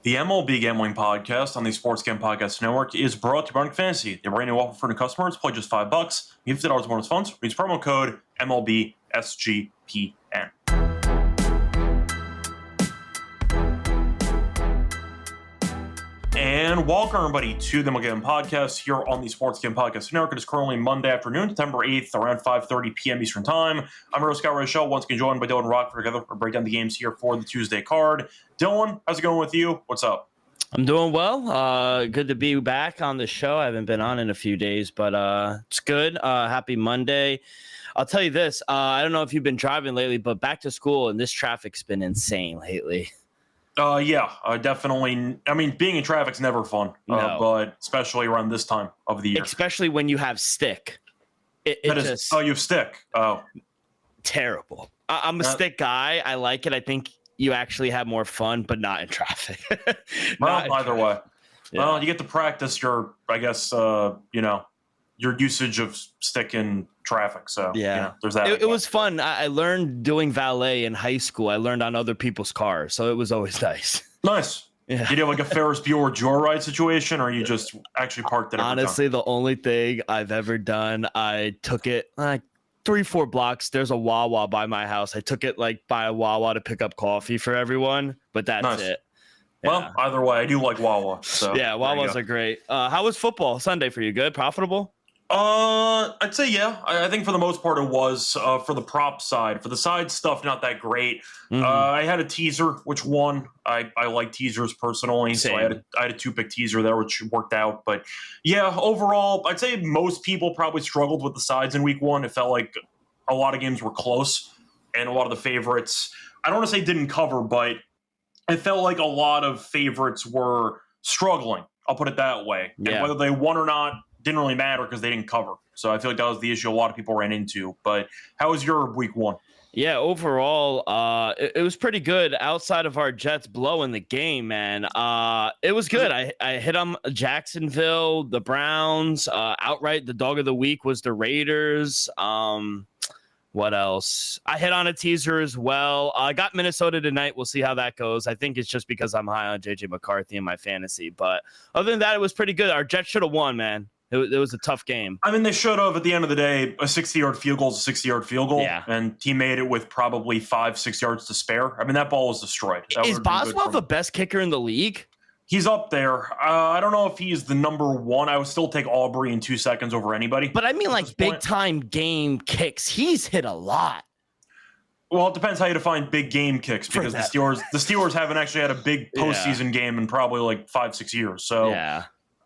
The MLB Gambling Podcast on the Sports Gambling Podcast Network is brought to you by Fantasy. They brand new offer for new customers. Play just $5. Give $50 bonus funds. Use promo code MLB SGPN. And welcome, everybody, to the MLB Gambling Podcast here on the Sports Gambling Podcast Network. It is currently Monday afternoon, September 8th, around 5:30 p.m. Eastern Time. I'm your Scott Rochelle, once again joined by Dylan Rockford together to break down the games here for the Tuesday card. Dylan, how's it going with you? What's up? I'm doing well. Good to be back on the show. I haven't been on in a few days, but it's good. Happy Monday. I'll tell you this. I don't know if you've been driving lately, but back to school and this traffic's been insane lately. Definitely. I mean, being in traffic's never fun, but especially around this time of the year. Especially when you have stick. You have stick. Oh. Terrible. I'm a stick guy. I like it. I think you actually have more fun, but not in traffic. Either way. Yeah. Well, you get to practice your, your usage of stick in traffic. So, there's that. It was fun. I learned doing valet in high school. I learned on other people's cars, so it was always nice. Nice. Yeah. Did you have like a Ferris Bueller joyride situation, or you just actually parked it? Honestly, the only thing I've ever done, I took it like 3-4 blocks. There's a Wawa by my house. I took it like by a Wawa to pick up coffee for everyone, but that's it. Well, either way, I do like Wawa. So yeah, Wawas are great. How was football Sunday for you? Good? Profitable? I'd say yeah. I think for the most part it was. For the prop side, for the side stuff, not that great. Mm-hmm. I had a teaser which won. I like teasers personally, Same. So I had a 2-pick teaser there which worked out. But yeah, overall, I'd say most people probably struggled with the sides in week one. It felt like a lot of games were close, and a lot of the favorites, I don't want to say didn't cover, but it felt like a lot of favorites were struggling. I'll put it that way. Yeah. And whether they won or not didn't really matter because they didn't cover. So I feel like that was the issue a lot of people ran into. But how was your week one? Yeah, overall, it was pretty good outside of our Jets blowing the game, man. It was good. I hit on Jacksonville, the Browns. Outright, the dog of the week was the Raiders. What else? I hit on a teaser as well. I got Minnesota tonight. We'll see how that goes. I think it's just because I'm high on J.J. McCarthy in my fantasy. But other than that, it was pretty good. Our Jets should have won, man. It was a tough game. I mean, they should have. At the end of the day, a 60-yard field goal is a 60-yard field goal. Yeah. And he made it with probably 5-6 yards to spare. I mean, that ball was destroyed. Is Boswell the best kicker in the league? He's up there. I don't know if he's the number one. I would still take Aubrey in 2 seconds over anybody. But I mean, like big-time game kicks. He's hit a lot. Well, it depends how you define big game kicks, because the Steelers haven't actually had a big postseason game in probably like 5-6 years. So yeah.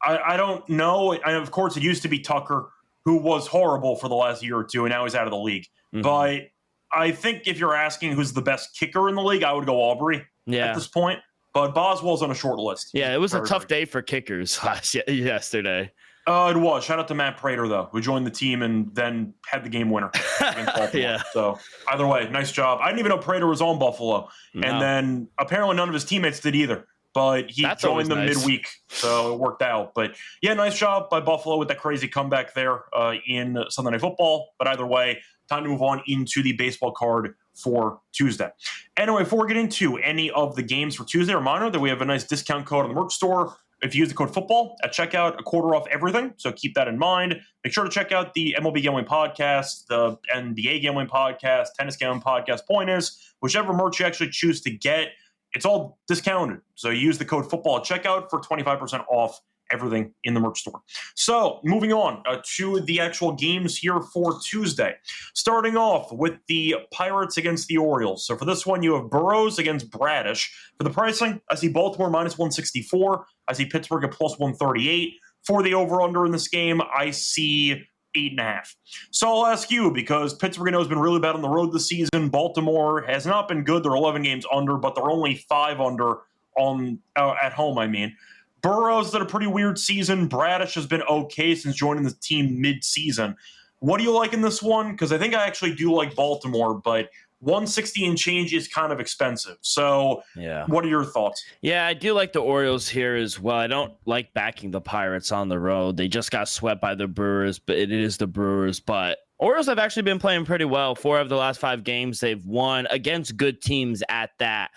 I don't know. And of course, it used to be Tucker, who was horrible for the last year or two, and now he's out of the league. Mm-hmm. But I think if you're asking who's the best kicker in the league, I would go Aubrey at this point. But Boswell's on a short list. Yeah, it was a tough day for kickers yesterday. It was. Shout out to Matt Prater, though, who joined the team and then had the game winner against Baltimore. Yeah. So either way, nice job. I didn't even know Prater was on Buffalo. No. And then apparently none of his teammates did either. But he joined them midweek, so it worked out. But yeah, nice job by Buffalo with that crazy comeback there in Sunday Night Football. But either way, time to move on into the baseball card for Tuesday. Anyway, before we get into any of the games for Tuesday, reminder that we have a nice discount code on the merch store. If you use the code football at checkout, a quarter off everything. So keep that in mind. Make sure to check out the MLB Gambling Podcast, the NBA Gambling Podcast, Tennis Gambling Podcast, Pointers, whichever merch you actually choose to get. It's all discounted. So use the code football at checkout for 25% off everything in the merch store. So moving on to the actual games here for Tuesday. Starting off with the Pirates against the Orioles. So for this one, you have Burrows against Bradish. For the pricing, I see Baltimore minus 164. I see Pittsburgh at plus 138. For the over-under in this game, I see 8.5. So I'll ask you, because Pittsburgh has been really bad on the road this season. Baltimore has not been good. They're 11 games under, but they're only 5 under on at home, I mean. Burrow's had a pretty weird season. Bradish has been okay since joining the team mid-season. What do you like in this one? Because I think I actually do like Baltimore, but 160 and change is kind of expensive. So what are your thoughts? Yeah, I do like the Orioles here as well. I don't like backing the Pirates on the road. They just got swept by the Brewers, but it is the Brewers. But Orioles have actually been playing pretty well. 4 of the last 5 games they've won against good teams at that.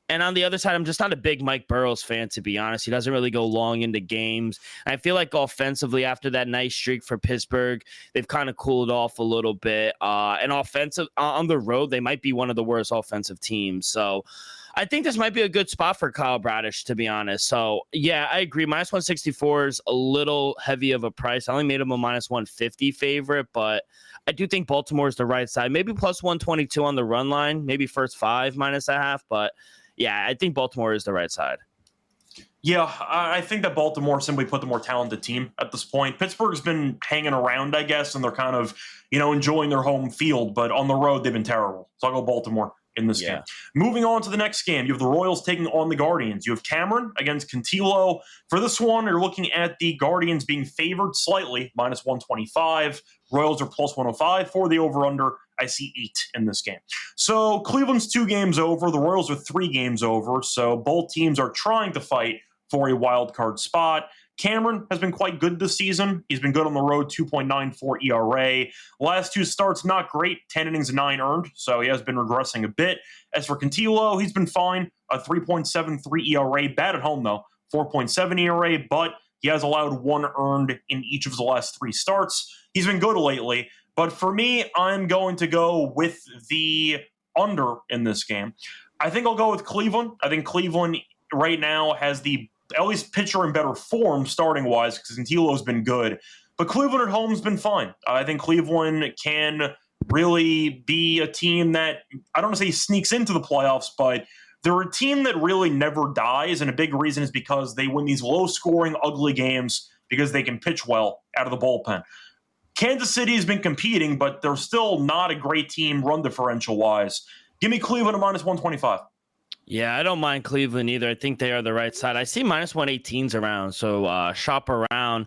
And on the other side, I'm just not a big Mike Burrows fan, to be honest. He doesn't really go long into games. I feel like offensively, after that nice streak for Pittsburgh, they've kind of cooled off a little bit. And offensive on the road, they might be one of the worst offensive teams. So I think this might be a good spot for Kyle Bradish, to be honest. So, yeah, I agree. Minus 164 is a little heavy of a price. I only made him a minus 150 favorite, but I do think Baltimore is the right side. Maybe plus 122 on the run line, maybe first 5 minus a half, but yeah, I think Baltimore is the right side. Yeah, I think that Baltimore simply put the more talented team at this point. Pittsburgh's been hanging around, I guess, and they're kind of, enjoying their home field, but on the road, they've been terrible. So I'll go Baltimore in this game. Moving on to the next game, you have the Royals taking on the Guardians. You have Cameron against Cantillo. For this one, you're looking at the Guardians being favored slightly, minus 125. Royals are plus 105 for the over-under. I see 8 in this game. So Cleveland's 2 games over. The Royals are 3 games over. So both teams are trying to fight for a wild card spot. Cameron has been quite good this season. He's been good on the road, 2.94 ERA. Last 2 starts, not great, 10 innings and 9 earned, so he has been regressing a bit. As for Cantillo, he's been fine, a 3.73 ERA. Bad at home, though, 4.7 ERA, but he has allowed 1 earned in each of the last 3 starts. He's been good lately, but for me, I'm going to go with the under in this game. I think I'll go with Cleveland. I think Cleveland right now has the at least pitcher in better form starting-wise because Cantillo's been good. But Cleveland at home's been fine. I think Cleveland can really be a team that, I don't want to say sneaks into the playoffs, but they're a team that really never dies, and a big reason is because they win these low-scoring, ugly games because they can pitch well out of the bullpen. Kansas City has been competing, but they're still not a great team run differential-wise. Give me Cleveland at minus 125. Yeah, I don't mind Cleveland either. I think they are the right side. I see minus 118s around, so shop around.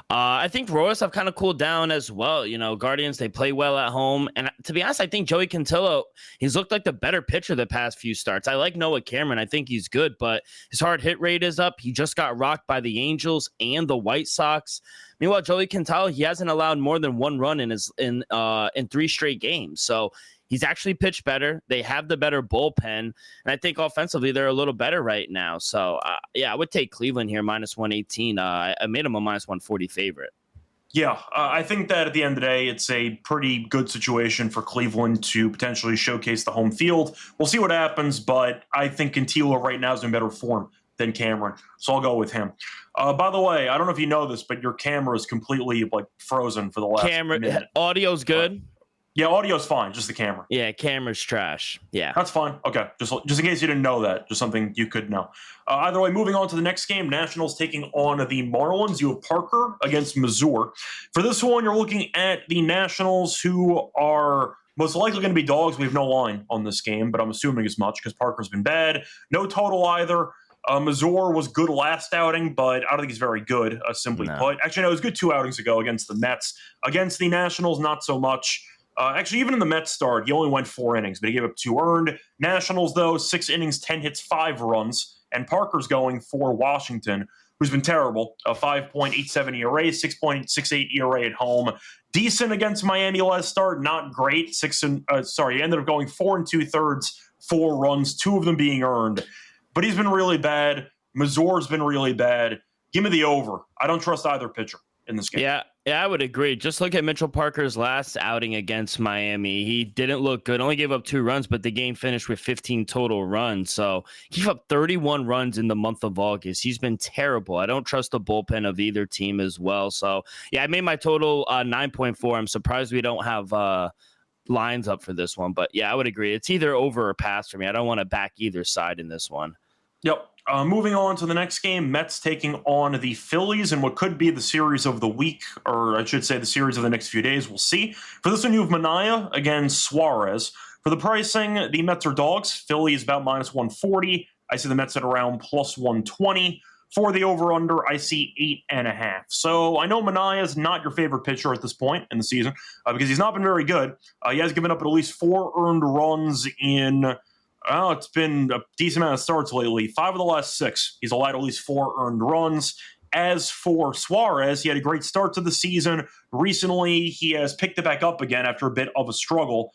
I think Royals have kind of cooled down as well. Guardians, they play well at home. And to be honest, I think Joey Cantillo, he's looked like the better pitcher the past few starts. I like Noah Cameron. I think he's good, but his hard hit rate is up. He just got rocked by the Angels and the White Sox. Meanwhile, Joey Cantillo, he hasn't allowed more than 1 run in 3 straight games. So he's actually pitched better. They have the better bullpen. And I think offensively, they're a little better right now. So, I would take Cleveland here, minus 118. I made them a minus 140 favorite. Yeah, I think that at the end of the day, it's a pretty good situation for Cleveland to potentially showcase the home field. We'll see what happens, but I think Cantillo right now is in better form than Cameron. So I'll go with him. By the way, I don't know if you know this, but your camera is completely frozen for the last minute. Audio's good. Yeah, audio's fine, just the camera. Yeah, camera's trash. Yeah. That's fine. Okay, just in case you didn't know that, just something you could know. Either way, moving on to the next game, Nationals taking on the Marlins. You have Parker against Missouri. For this one, you're looking at the Nationals, who are most likely going to be dogs. We have no line on this game, but I'm assuming as much because Parker's been bad. No total either. Missouri was good last outing, but I don't think he's very good, simply put. Actually, no, it was good 2 outings ago against the Mets. Against the Nationals, not so much. Actually, even in the Mets start, he only went 4 innings, but he gave up 2 earned. Nationals, though, 6 innings, 10 hits, 5 runs. And Parker's going for Washington, who's been terrible. A 5.87 ERA, 6.68 ERA at home. Decent against Miami last start, not great. He ended up going 4 2/3, 4 runs, 2 of them being earned. But he's been really bad. Missouri's been really bad. Give me the over. I don't trust either pitcher in this game. Yeah, I would agree. Just look at Mitchell Parker's last outing against Miami. He didn't look good. Only gave up 2 runs, but the game finished with 15 total runs. So he gave up 31 runs in the month of August. He's been terrible. I don't trust the bullpen of either team as well. So, yeah, I made my total 9.4. I'm surprised we don't have lines up for this one. But, yeah, I would agree. It's either over or pass for me. I don't want to back either side in this one. Yep. Moving on to the next game, Mets taking on the Phillies in what could be the series of the week, or I should say the series of the next few days. We'll see. For this one, you have Manaea against Suarez. For the pricing, the Mets are dogs. Philly is about minus 140. I see the Mets at around plus 120. For the over-under, I see 8.5. So I know Manaea is not your favorite pitcher at this point in the season because he's not been very good. He has given up at least 4 earned runs in... it's been a decent amount of starts lately. 5 of the last 6. He's allowed at least 4 earned runs. As for Suarez, he had a great start to the season. Recently, he has picked it back up again after a bit of a struggle,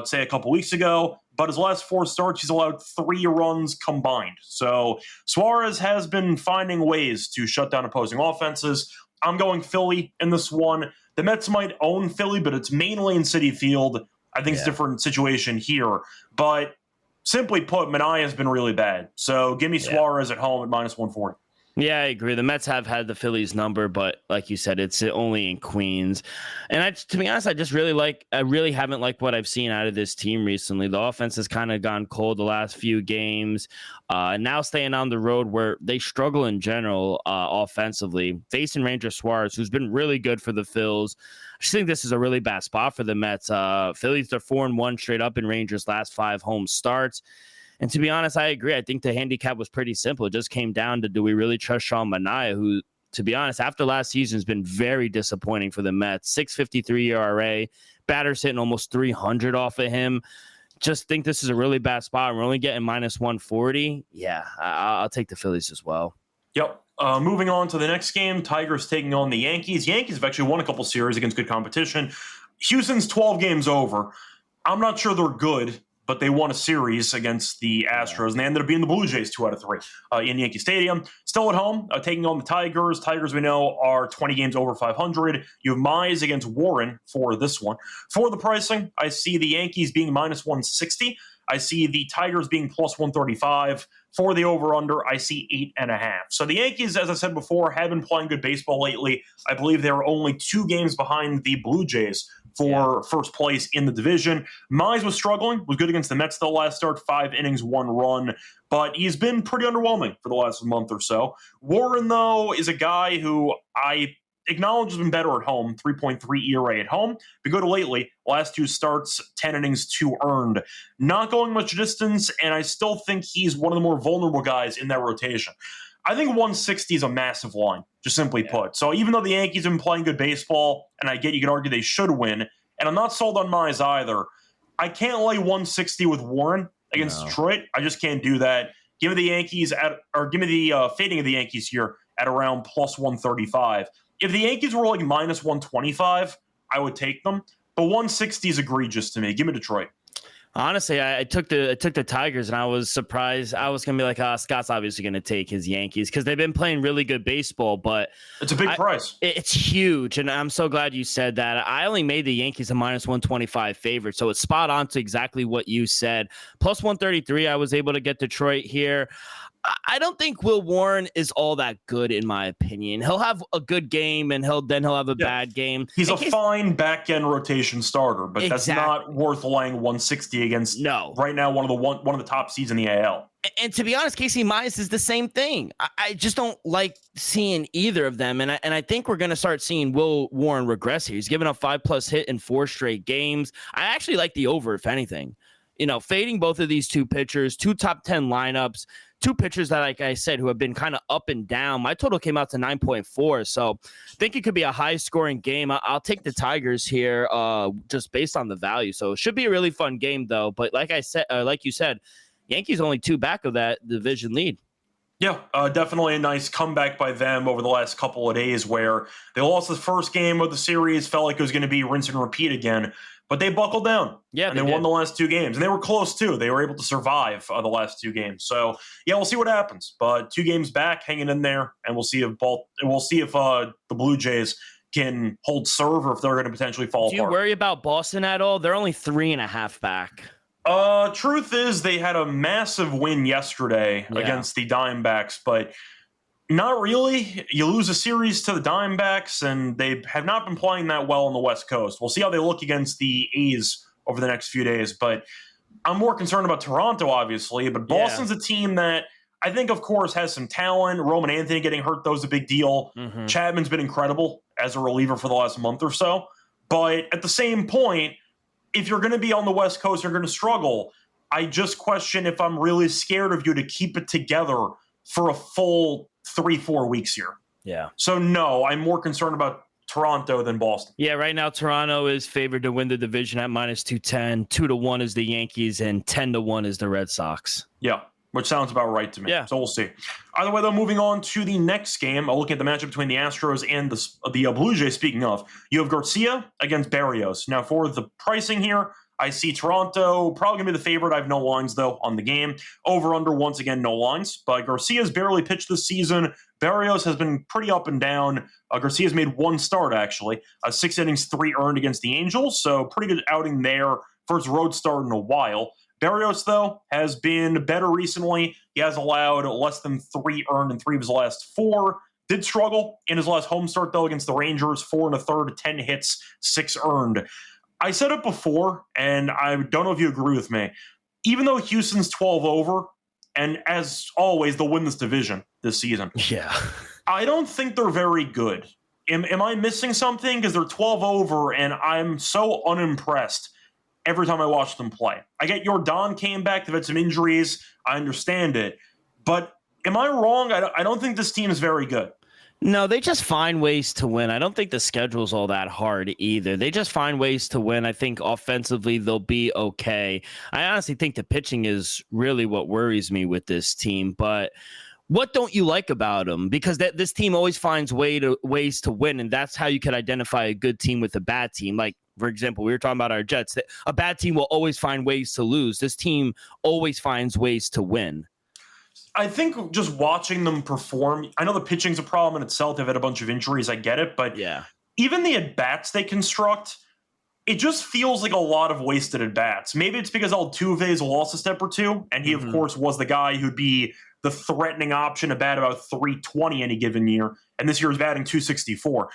say a couple weeks ago. but his last 4 starts, he's allowed 3 runs combined. So Suarez has been finding ways to shut down opposing offenses. I'm going Philly in this one. The Mets might own Philly, but it's mainly in Citi Field. I think it's a different situation here. But simply put, Manaea has been really bad. So give me Suarez at home at -140. Yeah, I agree. The Mets have had the Phillies number, but like you said, it's only in Queens. And to be honest, I really haven't liked what I've seen out of this team recently. The offense has kind of gone cold the last few games. Now staying on the road where they struggle in general offensively, facing Ranger Suarez, who's been really good for the Phils. I just think this is a really bad spot for the Mets. Phillies are 4-1 straight up in Rangers' last 5 home starts. And to be honest, I agree. I think the handicap was pretty simple. It just came down to, do we really trust Sean Manaea, who, to be honest, after last season has been very disappointing for the Mets. 6.53 ERA, batters hitting almost 300 off of him. Just think this is a really bad spot. We're only getting -140. Yeah, I'll take the Phillies as well. Yep. Moving on to the next game, Tigers taking on the Yankees. Yankees have actually won a couple series against good competition. Houston's 12 games over. I'm not sure they're good, but they won a series against the Astros, and they ended up being the Blue Jays 2 out of 3 in Yankee Stadium. Still at home, taking on the Tigers. Tigers, we know, are 20 games over 500. You have Mize against Warren for this one. For the pricing, I see the Yankees being -160. I see the Tigers being +135. For the over-under, I see 8.5. So the Yankees, as I said before, have been playing good baseball lately. I believe they are only 2 games behind the Blue Jays for first place in the division. Mize was struggling, was good against the Mets the last start, 5 innings, 1 run, but he's been pretty underwhelming for the last month or so. Warren, though, is a guy who I acknowledge has been better at home, 3.3 ERA at home. But go to lately, last 2 starts, 10 innings, 2 earned. Not going much distance, and I still think he's one of the more vulnerable guys in that rotation. I think 160 is a massive line, just simply put. So even though the Yankees have been playing good baseball, and I get you could argue they should win, and I'm not sold on Mize either, I can't lay 160 with Warren against Detroit. I just can't do that. Give me the Yankees give me the fading of the Yankees here at around +135. If the Yankees were like -125, I would take them. But 160 is egregious to me. Give me Detroit. Honestly, I took the Tigers, and I was surprised. I was going to be like, Scott's obviously going to take his Yankees because they've been playing really good baseball, but it's a big price. It's huge, and I'm so glad you said that. I only made the Yankees a -125 favorite, so it's spot on to exactly what you said. +133, I was able to get Detroit here. I don't think Will Warren is all that good, in my opinion. He'll have a good game, and he'll have a bad game. He's a fine back-end rotation starter, but that's not worth laying 160 against. No, right now one of the top seeds in the AL. And to be honest, Casey Mize is the same thing. I just don't like seeing either of them, and I think we're going to start seeing Will Warren regress here. He's given up 5+ hit in 4 straight games. I actually like the over, if anything. Fading both of these 2 pitchers, 2 top 10 lineups. 2 pitchers that, like I said, who have been kind of up and down. My total came out to 9.4, so I think it could be a high-scoring game. I'll take the Tigers here just based on the value. So it should be a really fun game, though. But like you said, Yankees only 2 back of that division lead. Yeah, definitely a nice comeback by them over the last couple of days where they lost the first game of the series, felt like it was going to be rinse and repeat again. But they buckled down, and they won the last 2 games. And they were close, too. They were able to survive the last 2 games. So, yeah, we'll see what happens. But 2 games back, hanging in there, and we'll see if the Blue Jays can hold serve or if they're going to potentially fall apart. Do you worry about Boston at all? They're only 3.5 back. Truth is, they had a massive win yesterday against the Diamondbacks, but not really. You lose a series to the Diamondbacks, and they have not been playing that well on the West Coast. We'll see how they look against the A's over the next few days, but I'm more concerned about Toronto, obviously, but Boston's a team that I think, of course, has some talent. Roman Anthony getting hurt, though, is a big deal. Mm-hmm. Chapman's been incredible as a reliever for the last month or so, but at the same point, if you're going to be on the West Coast, you're going to struggle. I just question if I'm really scared of you to keep it together for a full 3-4 weeks here. Yeah. So, no, I'm more concerned about Toronto than Boston. Yeah, right now Toronto is favored to win the division at -210. 2-1 is the Yankees, and 10-1 is the Red Sox. Yeah, which sounds about right to me. Yeah. So we'll see. Either way, though, moving on to the next game, I'll look at the matchup between the Astros and the Blue Jays. Speaking of, you have Garcia against Barrios. Now, for the pricing here, I see Toronto probably going to be the favorite. I have no lines, though, on the game. Over-under, once again, no lines. But Garcia's barely pitched this season. Berrios has been pretty up and down. Garcia's made one start, actually. 6 innings, 3 earned against the Angels. So pretty good outing there. First road start in a while. Berrios, though, has been better recently. He has allowed less than 3 earned in 3 of his last 4. Did struggle in his last home start, though, against the Rangers. 4 1/3, 10 hits, 6 earned. I said it before, and I don't know if you agree with me. Even though Houston's 12 over, and as always, they'll win this division this season. Yeah. I don't think they're very good. Am I missing something? Because they're 12 over, and I'm so unimpressed every time I watch them play. I get Jordan came back. They've had some injuries. I understand it. But am I wrong? I don't think this team is very good. No, they just find ways to win. I don't think the schedule's all that hard either. They just find ways to win. I think offensively they'll be okay. I honestly think the pitching is really what worries me with this team. But what don't you like about them? Because this team always finds ways to win, and that's how you could identify a good team with a bad team. Like, for example, we were talking about our Jets. A bad team will always find ways to lose. This team always finds ways to win. I think just watching them perform, I know the pitching's a problem in itself. They've had a bunch of injuries. I get it. But yeah, even the at-bats they construct, it just feels like a lot of wasted at-bats. Maybe it's because Altuve's lost a step or two, and he, of course, was the guy who'd be the threatening option to bat about 320 any given year, and this year is batting 264.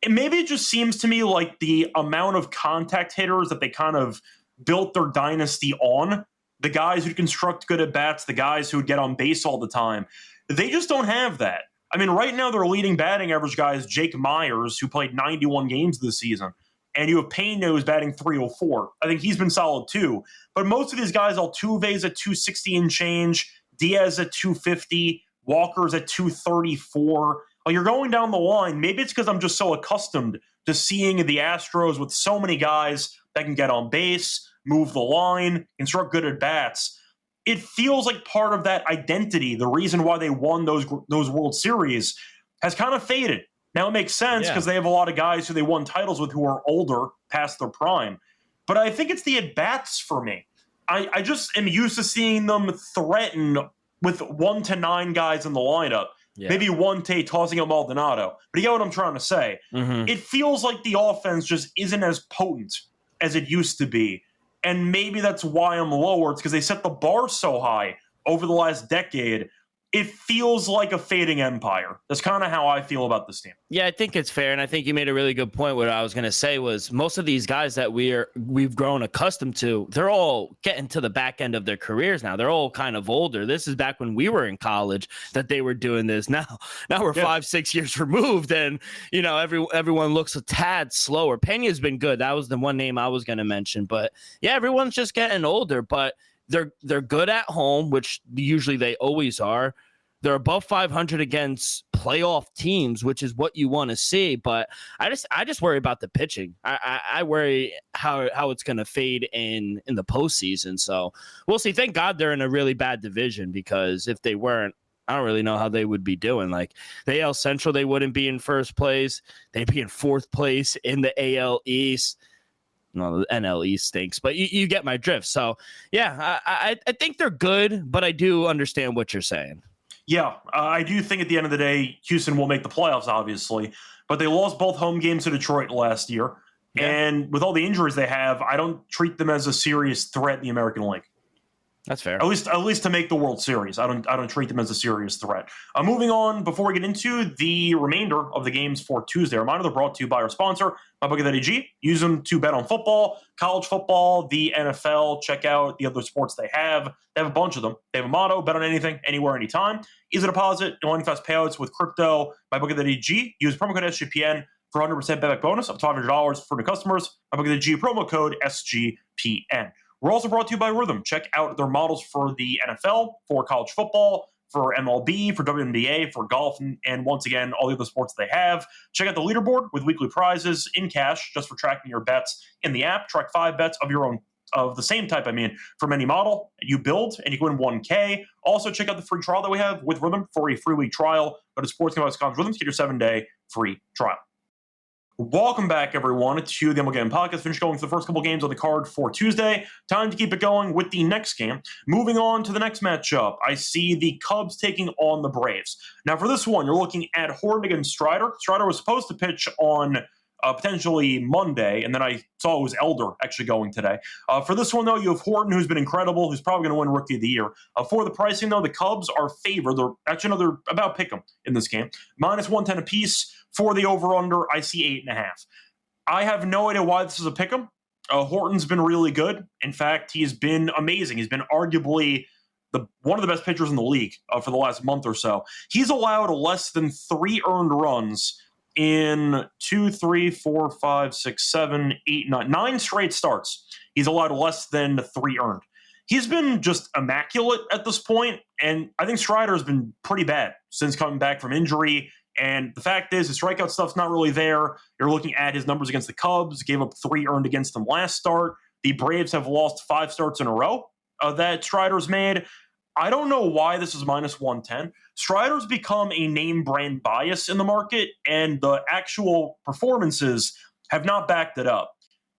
And maybe it just seems to me like the amount of contact hitters that they kind of built their dynasty on, the guys who construct good at-bats, the guys who would get on base all the time, they just don't have that. I mean, right now their leading batting average guy is Jake Myers, who played 91 games this season. And you have Pena, who's batting 304. I think he's been solid too. But most of these guys, Altuve's at 260 and change, Diaz at 250, Walker's at 234. Well, you're going down the line. Maybe it's because I'm just so accustomed to seeing the Astros with so many guys that can get on base, move the line, construct good at-bats. It feels like part of that identity, the reason why they won those World Series, has kind of faded. Now it makes sense because they have a lot of guys who they won titles with who are older, past their prime. But I think it's the at-bats for me. I just am used to seeing them threaten with 1 to 9 guys in the lineup. Yeah. Maybe one Tay tossing up Maldonado. But you get what I'm trying to say. It feels like the offense just isn't as potent as it used to be. And maybe that's why I'm lower. It's because they set the bar so high over the last decade. It feels like a fading empire. That's kind of how I feel about this team. Yeah, I think it's fair, and I think you made a really good point. What I was going to say was most of these guys that we've grown accustomed to, they're all getting to the back end of their careers now. They're all kind of older. This is back when we were in college that they were doing this. Now we're 5-6 years removed, and everyone looks a tad slower. Pena's been good. That was the one name I was going to mention, but yeah, everyone's just getting older, but they're good at home, which usually they always are. They're above 500 against playoff teams, which is what you want to see. But I just worry about the pitching. I worry how it's going to fade in the postseason. So we'll see. Thank God they're in a really bad division, because if they weren't, I don't really know how they would be doing. Like the AL Central, they wouldn't be in first place. They'd be in 4th place in the AL East. No, the NL East stinks, but you get my drift. So, yeah, I think they're good, but I do understand what you're saying. Yeah, I do think at the end of the day, Houston will make the playoffs, obviously, but they lost both home games to Detroit last year. Yeah. And with all the injuries they have, I don't treat them as a serious threat in the American League. That's fair. At least to make the World Series. I don't treat them as a serious threat. Moving on, before we get into the remainder of the games for Tuesday, a reminder they're brought to you by our sponsor, MyBookie.ag. Use them to bet on football, college football, the NFL. Check out the other sports they have. They have a bunch of them. They have a motto: bet on anything, anywhere, anytime. Easy deposit, no fast payouts with crypto. MyBookie.ag. Use promo code SGPN for 100% bet back bonus up to $500 for new customers. MyBookie.ag promo code SGPN. We're also brought to you by Rhythm. Check out their models for the NFL, for college football, for MLB, for WNBA, for golf, and once again, all the other sports they have. Check out the leaderboard with weekly prizes in cash just for tracking your bets in the app. Track 5 bets of your own, of the same type, from any model you build, and you can win $1K. Also, check out the free trial that we have with Rhythm for a free week trial. Go to sportsgamblers.com Rhythm to get your 7-day free trial. Welcome back, everyone, to the Gamble Gambling Podcast. Finished going to the first couple games on the card for Tuesday. Time to keep it going with the next game. Moving on to the next matchup, I see the Cubs taking on the Braves. Now, for this one, you're looking at Horton against Strider. Strider was supposed to pitch on potentially Monday, and then I saw it was Elder actually going today. For this one, though, you have Horton, who's been incredible, who's probably going to win Rookie of the Year. For the pricing, though, the Cubs are favored. They're about pick 'em in this game. Minus 110 apiece. For the over-under, I see 8.5. I have no idea why this is a pick 'em. Horton's been really good. In fact, he's been amazing. He's been arguably one of the best pitchers in the league for the last month or so. He's allowed less than 3 earned runs in 2, 3, 4, 5, 6, 7, 8, 9 straight starts. He's allowed less than 3 earned. He's been just immaculate at this point, and I think Strider's been pretty bad since coming back from injury. And the fact is, his strikeout stuff's not really there. You're looking at his numbers against the Cubs, gave up 3 earned against them last start. The Braves have lost 5 starts in a row that Strider's made. I don't know why this is minus 110. Strider's become a name brand bias in the market, and the actual performances have not backed it up.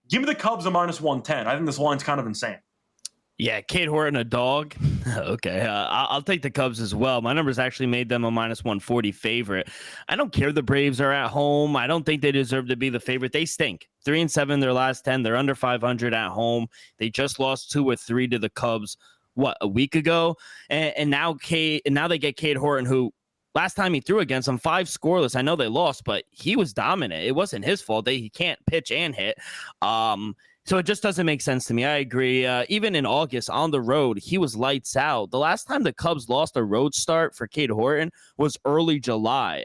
Give me the Cubs a minus 110. I think this line's kind of insane. Yeah, Cade Horton, a dog. Okay, I'll take the Cubs as well. My numbers actually made them a minus 140 favorite. I don't care the Braves are at home. I don't think they deserve to be the favorite. They stink. 3-7 their last 10. They're under 500 at home. They just lost 2 or 3 to the Cubs, a week ago? And now they get Cade Horton, who last time he threw against them, 5 scoreless. I know they lost, but he was dominant. It wasn't his fault. He can't pitch and hit. So it just doesn't make sense to me. I agree. Even in August on the road, he was lights out. The last time the Cubs lost a road start for Cade Horton was early July.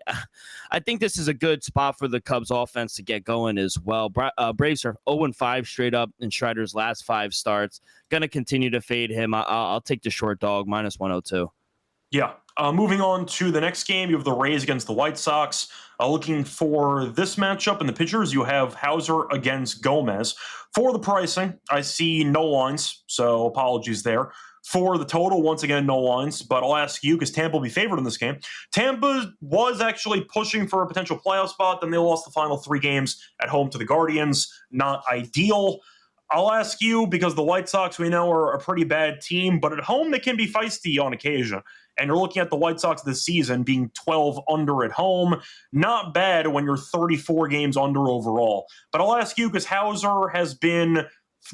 I think this is a good spot for the Cubs offense to get going as well. Braves are 0-5 straight up in Strider's last 5 starts. Going to continue to fade him. I'll take the short dog, minus 102. Yeah. Moving on to the next game, you have the Rays against the White Sox. Looking for this matchup in the pitchers, you have Hauser against Gomez. For the pricing, I see no lines, so apologies there. For the total, once again, no lines, but I'll ask you because Tampa will be favored in this game. Tampa was actually pushing for a potential playoff spot, then they lost the final 3 games at home to the Guardians. Not ideal. I'll ask you because the White Sox, we know, are a pretty bad team, but at home they can be feisty on occasion. And you're looking at the White Sox this season being 12 under at home. Not bad when you're 34 games under overall. But I'll ask you because Hauser has been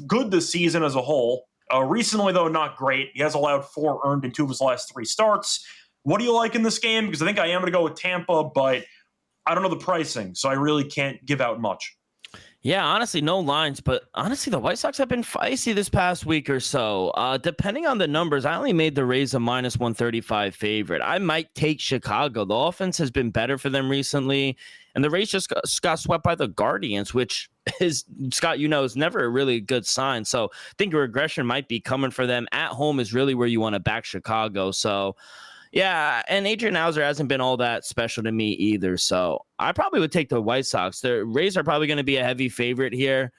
good this season as a whole. Recently, though, not great. He has allowed 4 earned in 2 of his last 3 starts. What do you like in this game? Because I think I am going to go with Tampa, but I don't know the pricing, so I really can't give out much. Yeah, honestly, no lines, but honestly, the White Sox have been feisty this past week or so. Depending on the numbers, I only made the Rays a minus 135 favorite. I might take Chicago. The offense has been better for them recently, and the Rays just got swept by the Guardians, which is, Scott, is never a really good sign. So I think a regression might be coming for them. At home is really where you want to back Chicago. So yeah, and Adrian Hauser hasn't been all that special to me either. So I probably would take the White Sox. The Rays are probably going to be a heavy favorite here.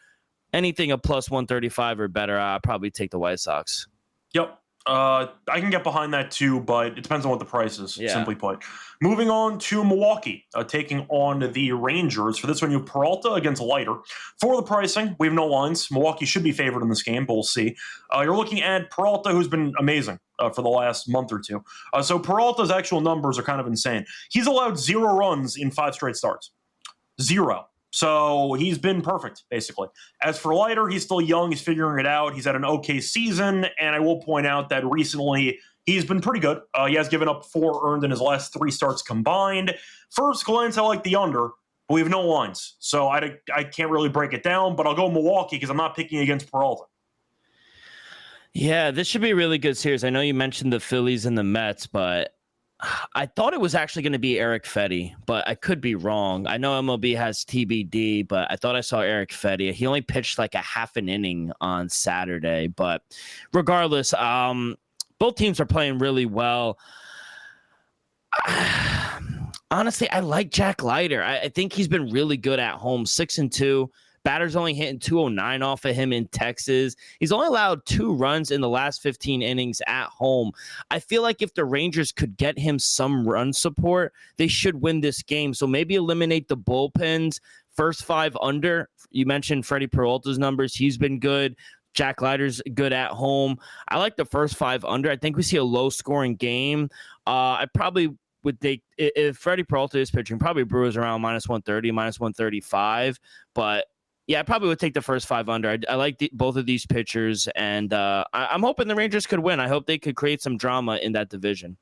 Anything a plus 135 or better, I'll probably take the White Sox. Yep. I can get behind that too, but it depends on what the price is, simply put. Moving on to Milwaukee, taking on the Rangers. For this one, you have Peralta against Leiter. For the pricing, we have no lines. Milwaukee should be favored in this game, but we'll see. You're looking at Peralta, who's been amazing for the last month or 2. So Peralta's actual numbers are kind of insane. He's allowed 0 runs in 5 straight starts. 0. So he's been perfect, basically. As for Leiter, he's still young. He's figuring it out. He's had an okay season, and I will point out that recently he's been pretty good. He has given up 4 earned in his last 3 starts combined. First glance, I like the under, but we have no lines. So I can't really break it down, but I'll go Milwaukee because I'm not picking against Peralta. Yeah, this should be a really good series. I know you mentioned the Phillies and the Mets, but I thought it was actually going to be Eric Fetty, but I could be wrong. I know MLB has TBD, but I thought I saw Eric Fetty. He only pitched like a half an inning on Saturday, but regardless, both teams are playing really well. Honestly, I like Jack Leiter. I think he's been really good at home, 6-2. Batter's only hitting 209 off of him in Texas. He's only allowed 2 runs in the last 15 innings at home. I feel like if the Rangers could get him some run support, they should win this game. So maybe eliminate the bullpens, first 5 under. You mentioned Freddie Peralta's numbers. He's been good. Jack Leiter's good at home. I like the first 5 under. I think we see a low-scoring game. I probably would take, if Freddie Peralta is pitching, probably Brewers around -130, -135. But yeah, I probably would take the first 5 under. I like both of these pitchers, and I'm hoping the Rangers could win. I hope they could create some drama in that division.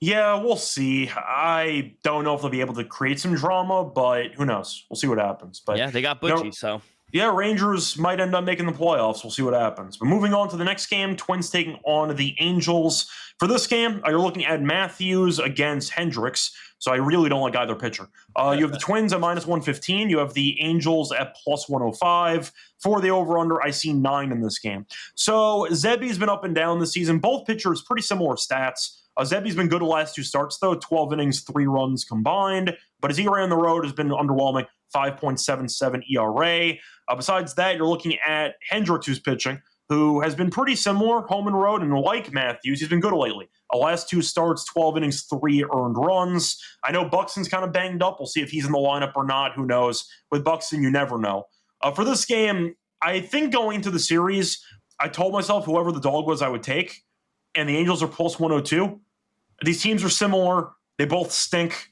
Yeah, we'll see. I don't know if they'll be able to create some drama, but who knows? We'll see what happens. But yeah, they got Butchie, so. Yeah, Rangers might end up making the playoffs. We'll see what happens. But moving on to the next game, Twins taking on the Angels. For this game, you're looking at Matthews against Hendricks. So I really don't like either pitcher. You have the Twins at -115. You have the Angels at +105. For the over-under, I see 9 in this game. So Zebby's been up and down this season. Both pitchers, pretty similar stats. Zebby's been good the last 2 starts, though. 12 innings, 3 runs combined. But his ERA on the road has been underwhelming. 5.77 ERA. Besides that, you're looking at Hendricks, who's pitching, who has been pretty similar, home and road, and like Matthews, he's been good lately. Last 2 starts, 12 innings, 3 earned runs. I know Buxton's kind of banged up. We'll see if he's in the lineup or not. Who knows? With Buxton, you never know. For this game, I think going into the series, I told myself whoever the dog was I would take, and the Angels are +102. These teams are similar. They both stink.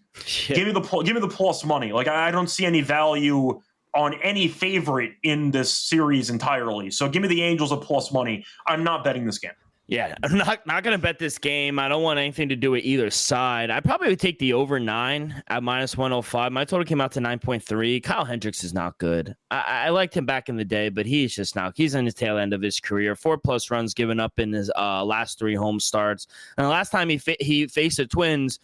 Yeah. Give me the plus money. Like, I don't see any value on any favorite in this series entirely. So give me the Angels at plus money. I'm not betting this game. Yeah, I'm not going to bet this game. I don't want anything to do with either side. I probably would take the over 9 at -105. My total came out to 9.3. Kyle Hendricks is not good. I liked him back in the day, but he's just not. He's in the tail end of his career. 4+ runs given up in his last 3 home starts. And the last time he faced the Twins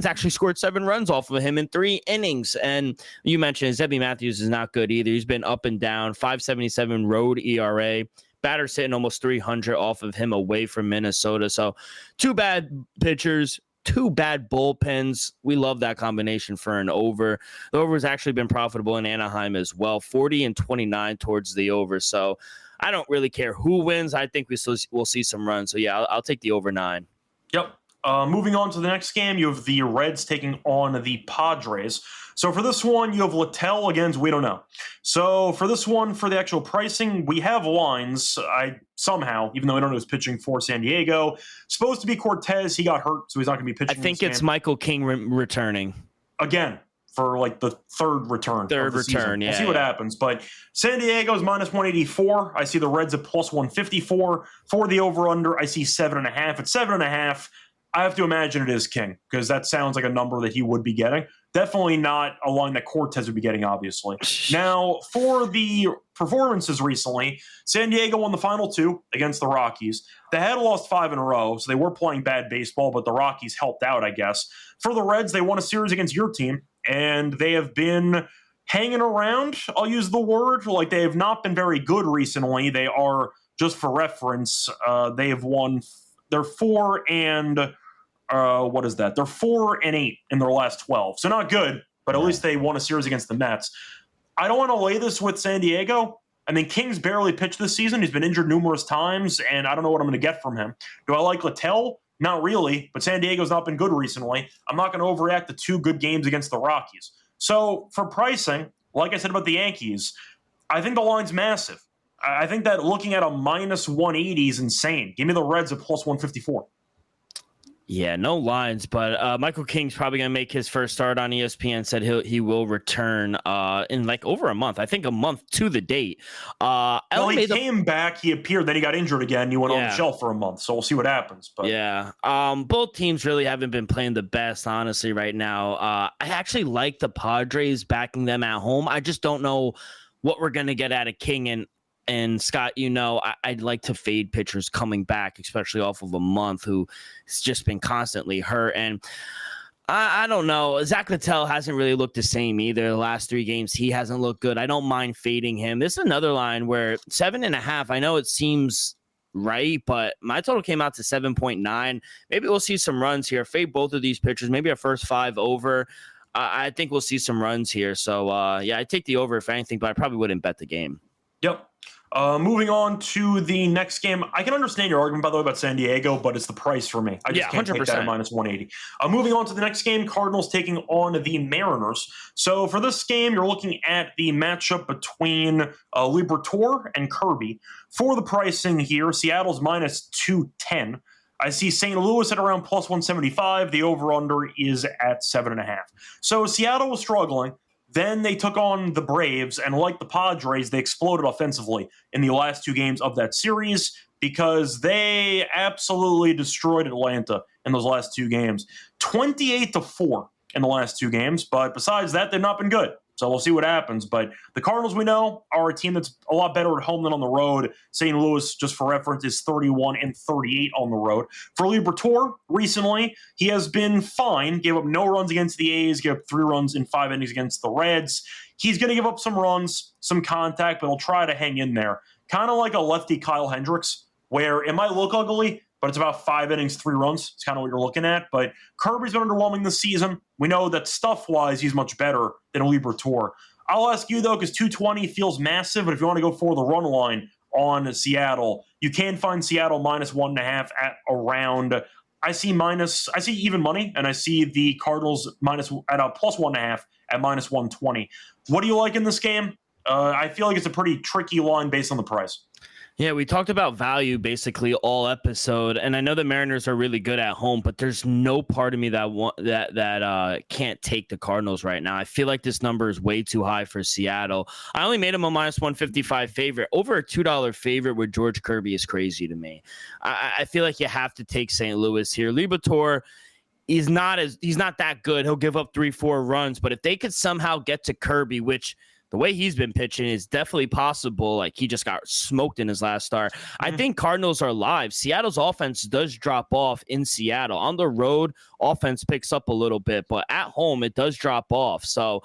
actually scored 7 runs off of him in 3 innings. And you mentioned Zebby Matthews is not good either. He's been up and down. 5.77 road ERA. Batter sitting almost 300 off of him away from Minnesota. So 2 bad pitchers, 2 bad bullpens. We love that combination for an over. The over has actually been profitable in Anaheim as well. 40 and 29 towards the over. So I don't really care who wins. I think we'll see some runs. So yeah, I'll take the over 9. Yep. Moving on to the next game, you have the Reds taking on the Padres. So for this one, you have Littell against we don't know. So for this one, for the actual pricing, we have lines. Somehow, even though I don't know who's pitching for San Diego, supposed to be Cortez. He got hurt, so he's not going to be pitching. I think it's Michael King returning again for like the third return. Yeah. We'll see what happens. But San Diego's -184. I see the Reds at +154. For the over/under, I see 7.5. At 7.5. I have to imagine it is King because that sounds like a number that he would be getting. Definitely not a line that Cortez would be getting, obviously. Now, for the performances recently, San Diego won the final 2 against the Rockies. They had lost 5 in a row, so they were playing bad baseball, but the Rockies helped out, I guess. For the Reds, they won a series against your team, and they have been hanging around, I'll use the word. Like, they have not been very good recently. They are, just for reference, they have won, they're 4 and... what is that? They're 4 and 8 in their last 12. So not good, but at least they won a series against the Mets. I don't want to lay this with San Diego. I mean, King's barely pitched this season. He's been injured numerous times, and I don't know what I'm going to get from him. Do I like Littell? Not really, but San Diego's not been good recently. I'm not going to overreact to 2 good games against the Rockies. So for pricing, like I said about the Yankees, I think the line's massive. I think that looking at a -180 is insane. Give me the Reds at +154. Yeah, no lines, but Michael King's probably going to make his first start on ESPN. Said he will return in like over a month. I think a month to the date. He came back, he appeared, then he got injured again. He went on the shelf for a month, so we'll see what happens. But yeah, both teams really haven't been playing the best, honestly, right now. I actually like the Padres backing them at home. I just don't know what we're going to get out of King and Scott, I'd like to fade pitchers coming back, especially off of a month who has just been constantly hurt. And I don't know. Zach Littell hasn't really looked the same either. The last 3 games, he hasn't looked good. I don't mind fading him. This is another line where 7.5, I know it seems right, but my total came out to 7.9. Maybe we'll see some runs here. Fade both of these pitchers, maybe a first 5 over. I think we'll see some runs here. So, I take the over if anything, but I probably wouldn't bet the game. Yep. Moving on to the next game. I can understand your argument, by the way, about San Diego, but it's the price for me. I just can't 100%. Take that at minus 180. Moving on to the next game, Cardinals taking on the Mariners. So for this game, you're looking at the matchup between Liberatore and Kirby. For the pricing here, Seattle's minus 210. I see St. Louis at around plus 175. The over-under is at 7.5. So Seattle was struggling. Then they took on the Braves, and like the Padres, they exploded offensively in the last two games of that series because they absolutely destroyed Atlanta in those last two games. 28-4 in the last two games, but besides that, they've not been good. So we'll see what happens. But the Cardinals, we know, are a team that's a lot better at home than on the road. St. Louis, just for reference, is 31-38 on the road. For Liberatore, recently, he has been fine. Gave up no runs against the A's, gave up 3 runs in 5 innings against the Reds. He's going to give up some runs, some contact, but he'll try to hang in there. Kind of like a lefty Kyle Hendricks, where it might look ugly, but it's about 5 innings, 3 runs. It's kind of what you're looking at. But Kirby's been underwhelming this season. We know that stuff-wise, he's much better than Liberatore. I'll ask you, though, because 220 feels massive, but if you want to go for the run line on Seattle, you can find Seattle minus 1.5 at around, I see even money, and I see the Cardinals minus at a plus 1.5 at minus 120. What do you like in this game? I feel like it's a pretty tricky line based on the price. Yeah, we talked about value basically all episode, and I know the Mariners are really good at home, but there's no part of me that can't take the Cardinals right now. I feel like this number is way too high for Seattle. I only made them a minus 155 favorite. Over a $2 favorite with George Kirby is crazy to me. I feel like you have to take St. Louis here. Liberatore, he's not that good. He'll give up 3-4 runs, but if they could somehow get to Kirby, which the way he's been pitching is definitely possible. Like, he just got smoked in his last start. I think Cardinals are live. Seattle's offense does drop off in Seattle. On the road, offense picks up a little bit, but at home, it does drop off. So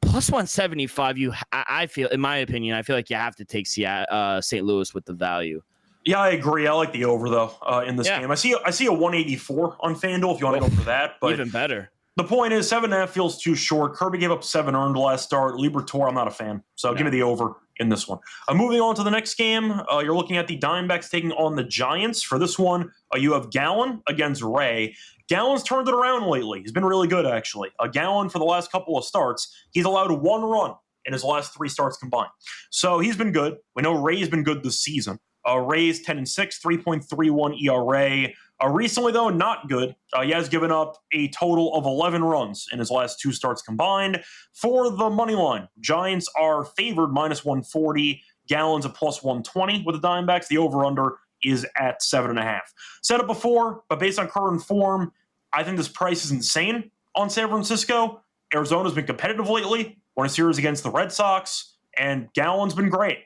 plus 175, I feel, in my opinion, I feel like you have to take St. Louis with the value. Yeah, I agree. I like the over, though, in this game. I see a 184 on FanDuel if you want to go for that. But even better. The point is 7.5 feels too short. Kirby gave up 7 earned last start. Liberatore, I'm not a fan. So give me the over in this one. Moving on to the next game, you're looking at the Diamondbacks taking on the Giants. For this one, you have Gallen against Ray. Gallen's turned it around lately. He's been really good, actually. Gallen, for the last couple of starts, he's allowed 1 run in his last 3 starts combined. So he's been good. We know Ray's been good this season. Ray's 10-6, 3.31 ERA. Recently, though, not good. He has given up a total of 11 runs in his last 2 starts combined. For the money line, Giants are favored minus 140. Gallen's a plus 120 with the Diamondbacks. The over-under is at 7.5. Said it before, but based on current form, I think this price is insane on San Francisco. Arizona's been competitive lately. Won a series against the Red Sox, and Gallen's been great,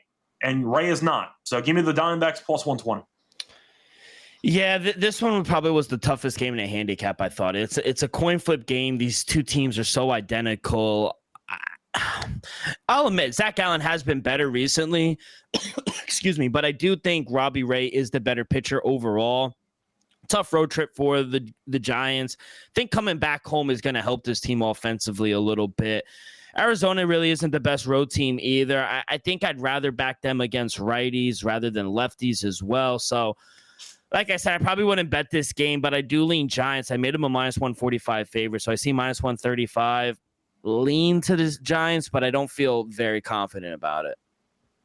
and Ray is not. So give me the Diamondbacks plus 120. Yeah, this one probably was the toughest game in a handicap, I thought. It's a coin flip game. These two teams are so identical. I'll admit, Zach Gallen has been better recently. Excuse me, but I do think Robbie Ray is the better pitcher overall. Tough road trip for the Giants. I think coming back home is going to help this team offensively a little bit. Arizona really isn't the best road team either. I think I'd rather back them against righties rather than lefties as well. So, like I said, I probably wouldn't bet this game, but I do lean Giants. I made them a minus 145 favorite, so I see minus 135. Lean to the Giants, but I don't feel very confident about it.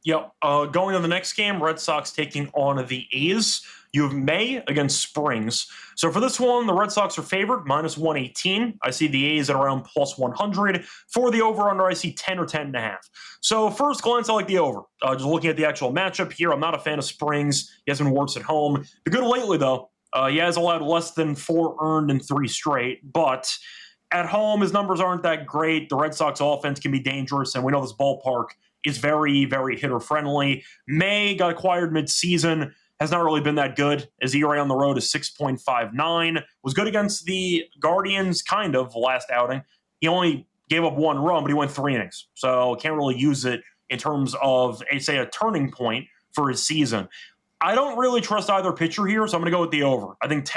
Yep. Going to the next game, Red Sox taking on the A's. You have May against Springs. So for this one, the Red Sox are favored, minus 118. I see the A's at around plus 100. For the over-under, I see 10 or 10.5. So first glance, I like the over. Just looking at the actual matchup here, I'm not a fan of Springs. He has been worse at home. The good lately, though, he has allowed less than 4 earned in 3 straight. But at home, his numbers aren't that great. The Red Sox offense can be dangerous, and we know this ballpark is very, very hitter-friendly. May got acquired mid-season. Has not really been that good. His ERA on the road is 6.59. Was good against the Guardians, kind of, last outing. He only gave up 1 run, but he went 3 innings. So can't really use it in terms of, say, a turning point for his season. I don't really trust either pitcher here, so I'm going to go with the over. I think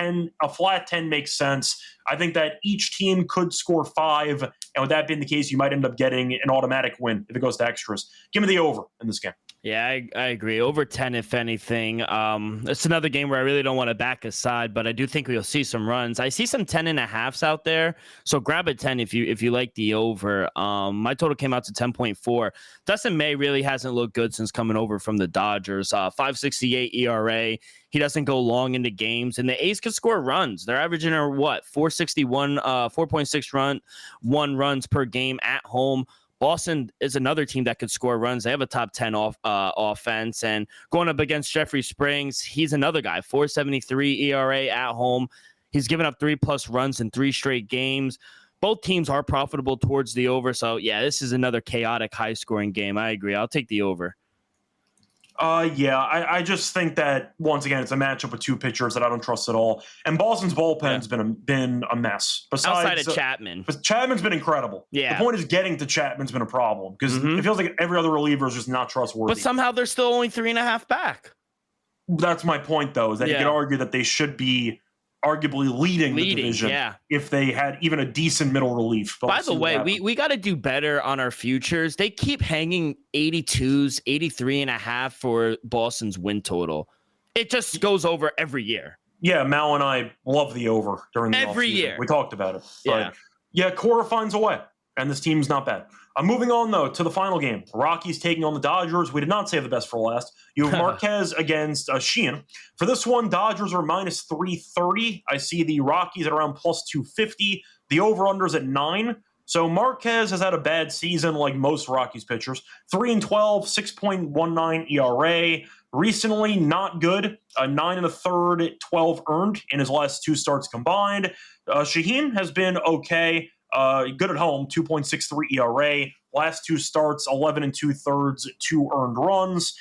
a flat 10 makes sense. I think that each team could score 5, and with that being the case, you might end up getting an automatic win if it goes to extras. Give me the over in this game. Yeah, I agree. Over 10, if anything. It's another game where I really don't want to back a side, but I do think we'll see some runs. I see some 10.5s out there, so grab a 10 if you like the over. My total came out to 10.4. Dustin May really hasn't looked good since coming over from the Dodgers. 5.68 ERA. He doesn't go long into games, and the A's can score runs. They're averaging 461, 4.6 runs per game at home. Boston is another team that could score runs. They have a top 10 offense. And going up against Jeffrey Springs, he's another guy, 4.73 ERA at home. He's given up 3+ runs in 3 straight games. Both teams are profitable towards the over. So, yeah, this is another chaotic, high-scoring game. I agree. I'll take the over. I just think that, once again, it's a matchup with two pitchers that I don't trust at all. And Boston's bullpen's been a mess. Outside of Chapman. But Chapman's been incredible. Yeah. The point is getting to Chapman's been a problem because it feels like every other reliever is just not trustworthy. But somehow they're still only 3.5 back. That's my point, though, is that you could argue that they should be arguably leading the division if they had even a decent middle relief. But by the way, we got to do better on our futures. They keep hanging 82s, 83.5 for Boston's win total. It just goes over every year. Yeah, Mal and I love the over during the every offseason. year. We talked about it. But Cora finds a way, and this team's not bad. Moving on, though, to the final game. Rockies taking on the Dodgers. We did not save the best for last. You have Marquez against Sheehan. For this one, Dodgers are minus 330. I see the Rockies at around plus 250. The over-under's at 9. So Marquez has had a bad season like most Rockies pitchers. 3-12, 6.19 ERA. Recently, not good. 9 1/3, 12 earned in his last 2 starts combined. Sheehan has been okay. Good at home, 2.63 ERA. Last 2 starts, 11 2/3, 2 earned runs.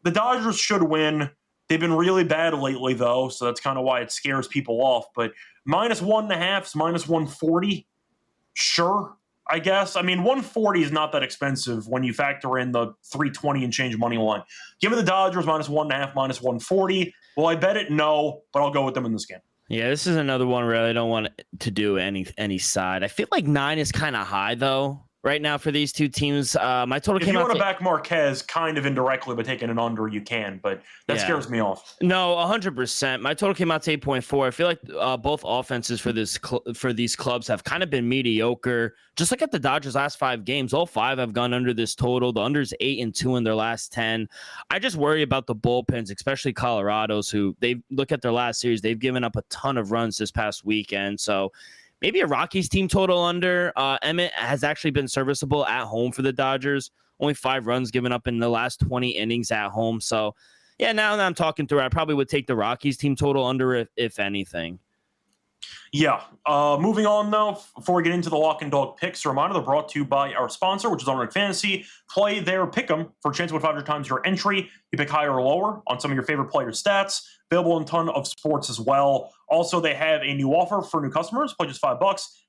The Dodgers should win. They've been really bad lately, though, so that's kind of why it scares people off. But minus 1.5, minus 140, sure, I guess. I mean, 140 is not that expensive when you factor in the 320 and change money line. Give me the Dodgers minus 1.5, minus 140. Will I bet it? No, but I'll go with them in this game. Yeah, this is another one where I don't want to do any side. I feel like 9 is kind of high, though, right now for these two teams. My total came out. If you want to back Marquez kind of indirectly by taking an under, you can, but that scares me off. No, 100%. My total came out to 8.4. I feel like both offenses for these clubs have kind of been mediocre. Just look at the Dodgers' last 5 games. All 5 have gone under this total. The under's 8-2 in their last 10. I just worry about the bullpens, especially Colorado's, who they look at their last series. They've given up a ton of runs this past weekend. So maybe a Rockies team total under. Emmett has actually been serviceable at home for the Dodgers. Only 5 runs given up in the last 20 innings at home. So, yeah, now that I'm talking through, I probably would take the Rockies team total under if anything. Yeah. Moving on, though, before we get into the lock and dog picks, a reminder they're brought to you by our sponsor, which is Onric Fantasy. Play their pick'em for a chance to win 500 times your entry. You pick higher or lower on some of your favorite players' stats. Available in a ton of sports as well. Also, they have a new offer for new customers. Play just $5.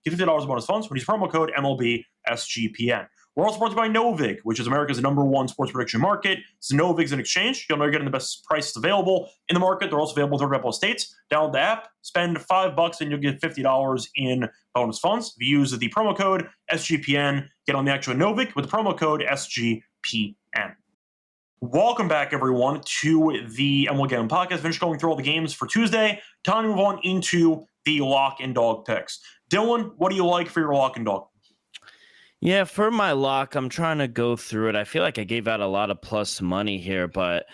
Get $50 bonus funds when you use promo code MLB SGPN. We're also brought to you by Novig, which is America's #1 sports prediction market. So Novig's an exchange. You'll know you're getting the best prices available in the market. They're also available in 30 states. Download the app, spend $5, and you'll get $50 in bonus funds. If you use the promo code SGPN, get on the actual Novig with the promo code SGPN. Welcome back, everyone, to the MLB Gambling Podcast. Finished going through all the games for Tuesday. Time to move on into the lock and dog picks. Dylan, what do you like for your lock and dog? Yeah, for my lock, I'm trying to go through it. I feel like I gave out a lot of plus money here, but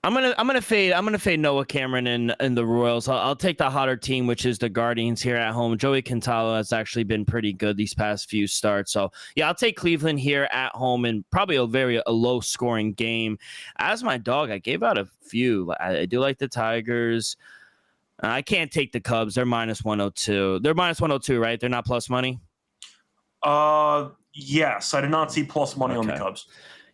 I'm gonna fade Noah Cameron in the Royals. I'll take the hotter team, which is the Guardians here at home. Joey Quintana has actually been pretty good these past few starts. So yeah, I'll take Cleveland here at home and probably a low scoring game. As my dog, I gave out a few. I do like the Tigers. I can't take the Cubs. They're minus 102. They're minus 102, right? They're not plus money. Yes, I did not see plus money on the Cubs.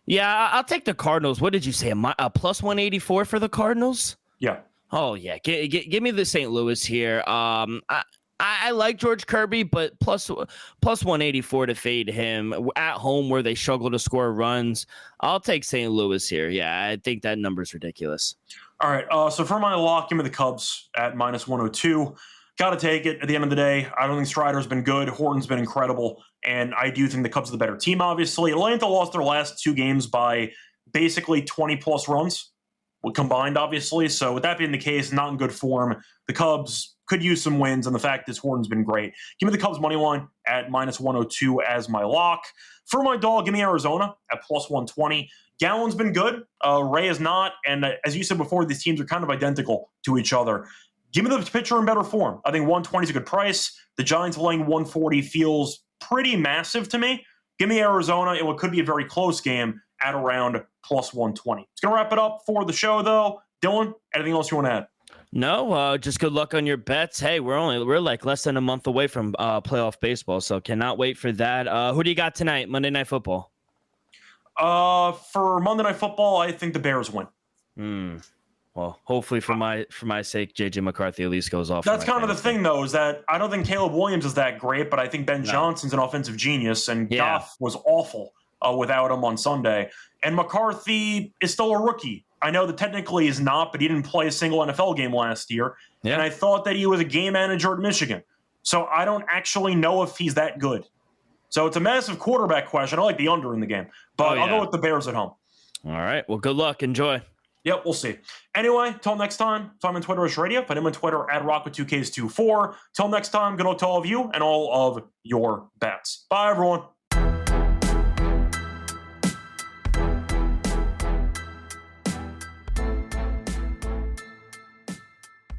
Yeah, I'll take the Cardinals. What did you say? A plus 184 for the Cardinals? Yeah. Oh, yeah. Give me the St. Louis here. I like George Kirby, but plus 184 to fade him at home where they struggle to score runs. I'll take St. Louis here. Yeah, I think that number's ridiculous. All right. So for my lock, give me the Cubs at minus 102. Got to take it at the end of the day. I don't think Strider's been good. Horton's been incredible. And I do think the Cubs are the better team, obviously. Atlanta lost their last 2 games by basically 20-plus runs combined, obviously. So with that being the case, not in good form. The Cubs could use some wins, and the fact this Horton's been great. Give me the Cubs money line at -102 as my lock. For my dog, give me Arizona at +120. Gallen's been good. Ray is not. And as you said before, these teams are kind of identical to each other. Give me the pitcher in better form. I think 120 is a good price. The Giants laying 140 feels pretty massive to me. Give me Arizona in what could be a very close game at around +120. It's going to wrap it up for the show, though. Dylan, anything else you want to add? No, just good luck on your bets. Hey, we're like less than a month away from playoff baseball, so cannot wait for that. Who do you got tonight, Monday Night Football? For Monday Night Football, I think the Bears win. Well, hopefully for my sake, JJ McCarthy at least goes off. That's kind of the thing, though, is that I don't think Caleb Williams is that great, but I think Ben Johnson's an offensive genius, and Goff was awful without him on Sunday. And McCarthy is still a rookie. I know that technically he's not, but he didn't play a single NFL game last year. Yeah. And I thought that he was a game manager at Michigan. So I don't actually know if he's that good. So it's a massive quarterback question. I like the under in the game, but I'll go with the Bears at home. All right. Well, good luck. Enjoy. Yep, we'll see. Anyway, till next time, find me on Twitter as Radio. Find him on Twitter at Rocket2Ks24. Till next time, good luck to all of you and all of your bets. Bye, everyone.